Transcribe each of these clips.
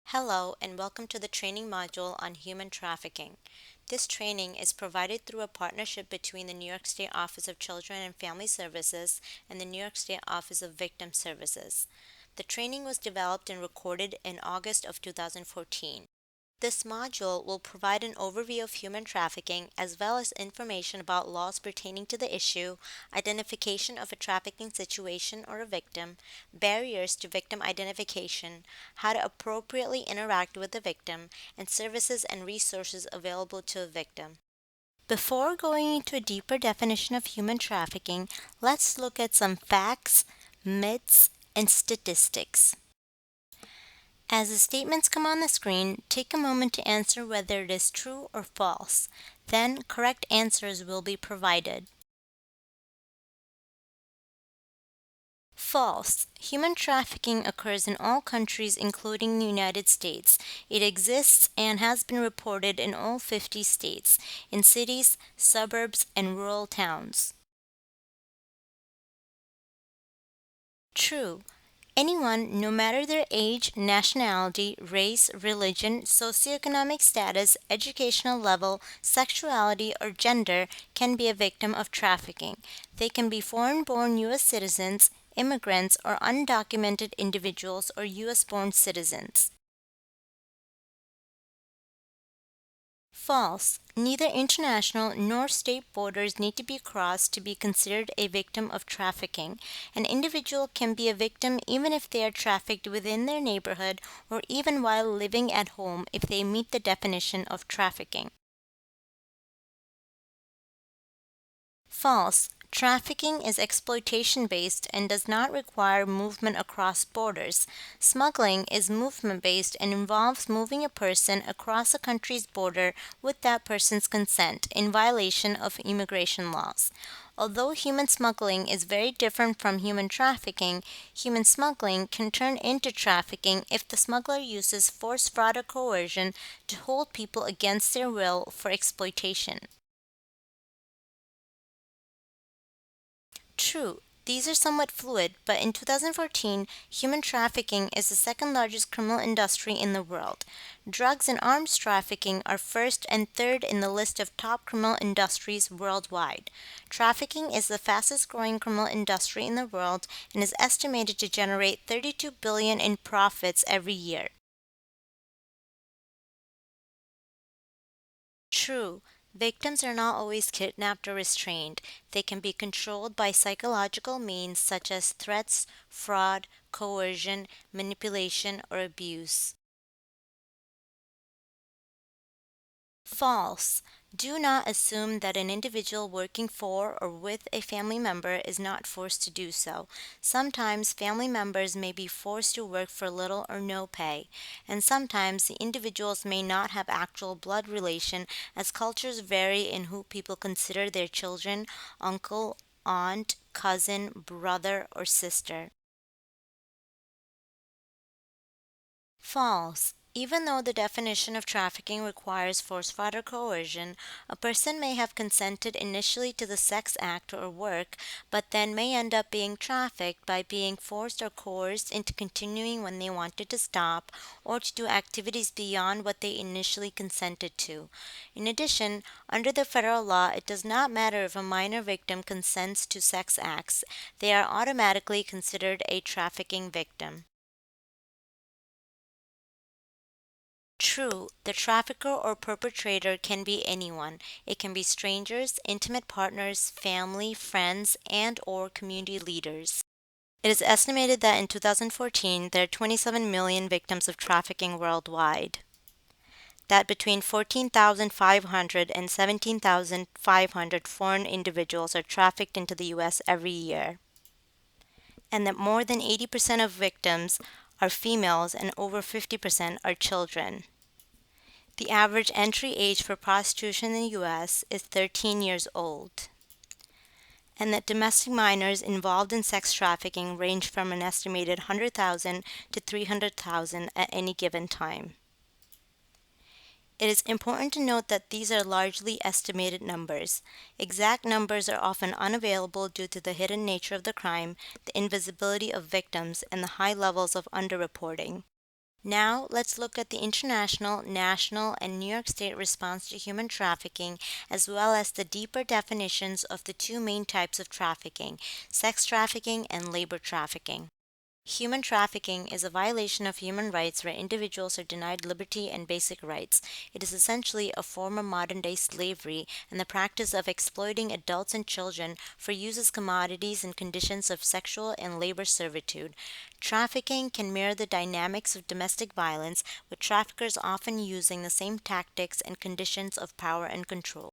Hello, and welcome to the training module on human trafficking. This training is provided through a partnership between the New York State Office of Children and Family Services and the New York State Office of Victim Services. The training was developed and recorded in August of 2014. This module will provide an overview of human trafficking as well as information about laws pertaining to the issue, identification of a trafficking situation or a victim, barriers to victim identification, how to appropriately interact with the victim, and services and resources available to a victim. Before going into a deeper definition of human trafficking, let's look at some facts, myths, and statistics. As the statements come on the screen, take a moment to answer whether it is true or false. Then, correct answers will be provided. False. Human trafficking occurs in all countries, including the United States. It exists and has been reported in all 50 states, in cities, suburbs, and rural towns. True. Anyone, no matter their age, nationality, race, religion, socioeconomic status, educational level, sexuality, or gender, can be a victim of trafficking. They can be foreign born U.S. citizens, immigrants, or undocumented individuals or U.S. born citizens. False. Neither international nor state borders need to be crossed to be considered a victim of trafficking. An individual can be a victim even if they are trafficked within their neighborhood or even while living at home if they meet the definition of trafficking. False. Trafficking is exploitation based and does not require movement across borders. Smuggling is movement based and involves moving a person across a country's border with that person's consent in violation of immigration laws. Although human smuggling is very different from human smuggling can turn into trafficking if the smuggler uses force, fraud, or coercion to hold people against their will for exploitation. True, these are somewhat fluid, but in 2014, human trafficking is the second largest criminal industry in the world. Drugs and arms trafficking are first and third in the list of top criminal industries worldwide. Trafficking is the fastest growing criminal industry in the world and is estimated to generate 32 billion in profits every year. True, victims are not always kidnapped or restrained. They can be controlled by psychological means such as threats, fraud, coercion, manipulation, or abuse. False. Do not assume that an individual working for or with a family member is not forced to do so. Sometimes family members may be forced to work for little or no pay, and sometimes the individuals may not have actual blood relation as cultures vary in who people consider their children, uncle, aunt, cousin, brother, or sister. False. Even though the definition of trafficking requires force, fraud, or coercion, a person may have consented initially to the sex act or work, but then may end up being trafficked by being forced or coerced into continuing when they wanted to stop, or to do activities beyond what they initially consented to. In addition, under the federal law, it does not matter if a minor victim consents to sex acts, they are automatically considered a trafficking victim. True, the trafficker or perpetrator can be anyone. It can be strangers, intimate partners, family, friends, and or community leaders. It is estimated that in 2014 there are 27 million victims of trafficking worldwide. That between 14,500 and 17,500 foreign individuals are trafficked into the US every year. And that more than 80% of victims are females and over 50% are children. The average entry age for prostitution in the U.S. is 13 years old, and that domestic minors involved in sex trafficking range from an estimated 100,000 to 300,000 at any given time. It is important to note that these are largely estimated numbers. Exact numbers are often unavailable due to the hidden nature of the crime, the invisibility of victims, and the high levels of underreporting. Now, let's look at the international, national, and New York State response to human trafficking, as well as the deeper definitions of the two main types of trafficking: sex trafficking and labor trafficking. Human trafficking is a violation of human rights where individuals are denied liberty and basic rights. It is essentially a form of modern day slavery and the practice of exploiting adults and children for use as commodities in conditions of sexual and labor servitude. Trafficking can mirror the dynamics of domestic violence, with traffickers often using the same tactics and conditions of power and control.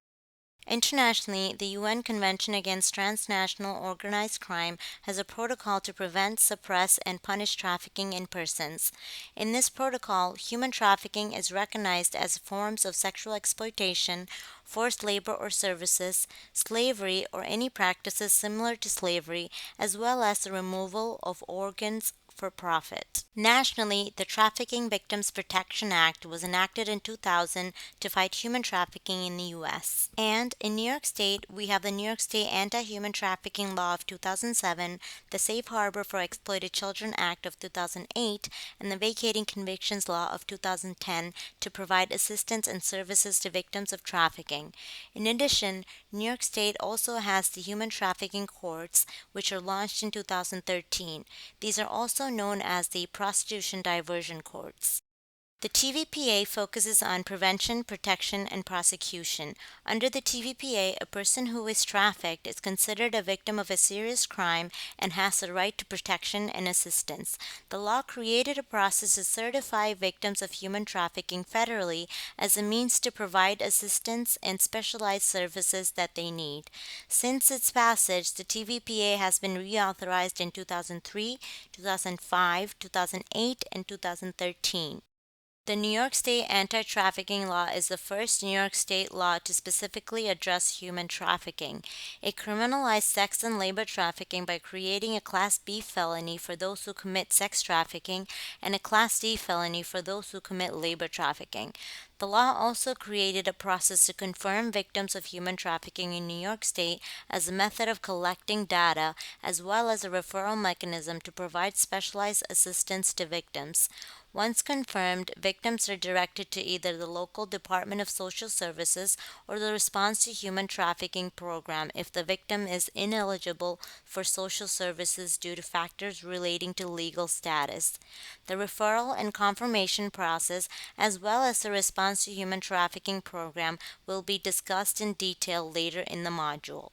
Internationally, the UN Convention Against Transnational Organized Crime has a protocol to prevent, suppress, and punish trafficking in persons. In this protocol, human trafficking is recognized as forms of sexual exploitation, forced labor or services, slavery, or any practices similar to slavery, as well as the removal of organs for profit. Nationally, the Trafficking Victims Protection Act was enacted in 2000 to fight human trafficking in the U.S. And in New York State, we have the New York State Anti Human Trafficking Law of 2007, the Safe Harbor for Exploited Children Act of 2008, and the Vacating Convictions Law of 2010 to provide assistance and services to victims of trafficking. In addition, New York State also has the Human Trafficking Courts, which are launched in 2013. These are also known as the Prostitution Diversion Courts. The TVPA focuses on prevention, protection, and prosecution. Under the TVPA, a person who is trafficked is considered a victim of a serious crime and has the right to protection and assistance. The law created a process to certify victims of human trafficking federally as a means to provide assistance and specialized services that they need. Since its passage, the TVPA has been reauthorized in 2003, 2005, 2008, and 2013. The New York State Anti Trafficking Law is the first New York State law to specifically address human trafficking. It criminalized sex and labor trafficking by creating a Class B felony for those who commit sex trafficking and a Class D felony for those who commit labor trafficking. The law also created a process to confirm victims of human trafficking in New York State as a method of collecting data, as well as a referral mechanism to provide specialized assistance to victims. Once confirmed, victims are directed to either the local Department of Social Services or the Response to Human Trafficking program if the victim is ineligible for social services due to factors relating to legal status. The referral and confirmation process, as well as the Response to Human Trafficking program, will be discussed in detail later in the module.